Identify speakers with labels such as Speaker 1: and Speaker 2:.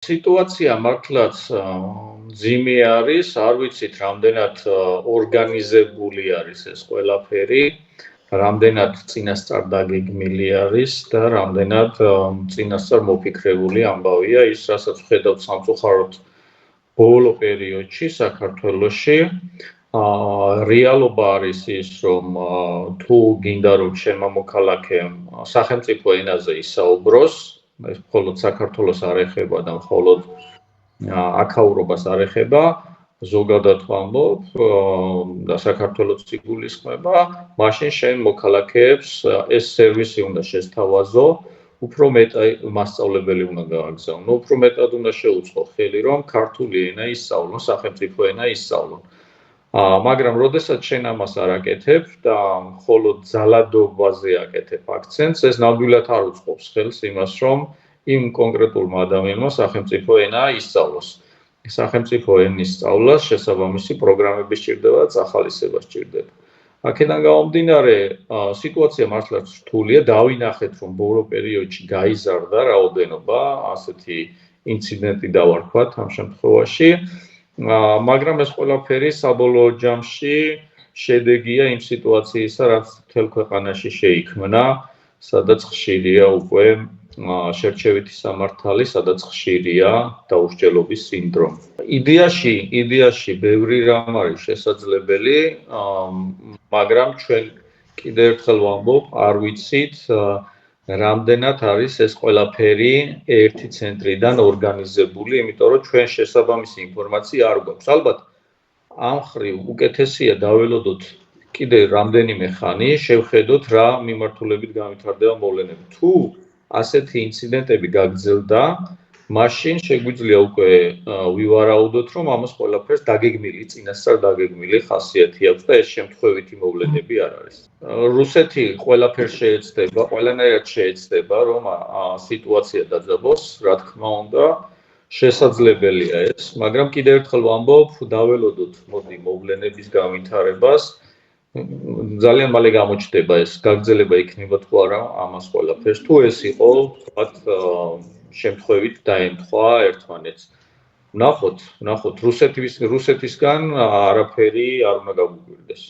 Speaker 1: სიტუაცია მართლაც მძიმე არის, არ ვიცით რამდენად ორგანიზებული არის ეს ყველაფერი, რამდენად წინასწარ დაგეგმილი არის და რამდენად წინასწარ მოფიქრებული ამბავია ის, რასაც ვხედავთ სამწუხაროდ ბოლო პერიოდში საქართველოში. რეალობა არის ის, რომ თუ გინდა რომ ჩემმა მოქალაქემ სახელმწიფო ენაზე ისაუბროს, ეს მხოლოდ საქართველოს არ ეხება და მხოლოდ აქაურობას არ ეხება, ზოგადად ვამბობ და საქართველოს იგულისხმება, მაშინ შენ მოქალაქეებს ეს სერვისი უნდა შესთავაზო, უფრო მეტად მასწავლებელი უნდა გააგზავნო, უფრო მეტად უნდა შეუწყო ხელი, რომ ქართული ენა ისწავლონ, სახელმწიფო ენა ისწავლონ. მაგრამ როდესაც შენ ამას არ აკეთებ და მხოლოდ ძალადობაზე აკეთებ აქცენტს, ეს ნამდვილად არ უწყობს ხელს იმას, რომ იმ კონკრეტულმა ადამიანმა სახელმწიფო ენა ისწავლოს. სახელმწიფო ენის სწავლას შესაბამისი პროგრამები სჭირდება, წახალისება სჭირდება. აქედან გამომდინარე, სიტუაცია მართლაც რთულია, დავინახეთ, რომ ბოლო პერიოდში გაიზარდა რაოდენობა ასეთი ინციდენტი დავარქვათ ამ შემთხვევაში, მაგრამ ეს ყველაფერი საბოლოო ჯამში შედეგია იმ სიტუაციისა, რაც მთელ ქვეყანაში შეიქმნა, სადაც ხშირია უკვე შერჩევითი სამართალი, სადაც ხშირია დაუსჯელობის სინდრომი. იდეაში ბევრი რამ არის შესაძლებელი, მაგრამ ჩვენ კიდევ ერთხელ ვამბობ, არ ვიცით რამდენად არის ეს ყველაფერი ერთი ცენტრიდან ორგანიზებული, იმიტომ რომ ჩვენ შესაბამისი ინფორმაცია არ გვაქვს. ალბათ ამ ხრივ უკეთესია დაველოდოთ კიდევ რამდენიმე ხანი, შევხედოთ რა მიმართულებით განვითარდება მოვლენები. თუ ასეთი ინციდენტები გაგრძელდა, მაშინ შეგვიძლია უკვე ვივარაუდოთ, რომ ამას ყველაფერს დაგეგმილი, წინასწარ დაგეგმილი ხასიათი აქვს და ეს შემთხვევითი მოვლენები არ არის. რუსეთი ყველაფერს შეეცდება, ყველანაირად შეეცდება, რომ სიტუაცია დაძაბოს, რა თქმა უნდა, შესაძლებელია ეს, მაგრამ კიდევ ერთხელ ვამბობ, დაველოდოთ მოდი მოვლენების განვითარებას. ძალიან მალე გამოჩნდება ეს გაგრძელება იქნება თუ არა ამას ყველაფერს. თუ ეს იყო, თქვათ, შემთხვევით დაემთხვა ერთმანეთს. ვნახოთ, რუსეთისგან არაფერი არ უნდა გაგვიგვირდეს.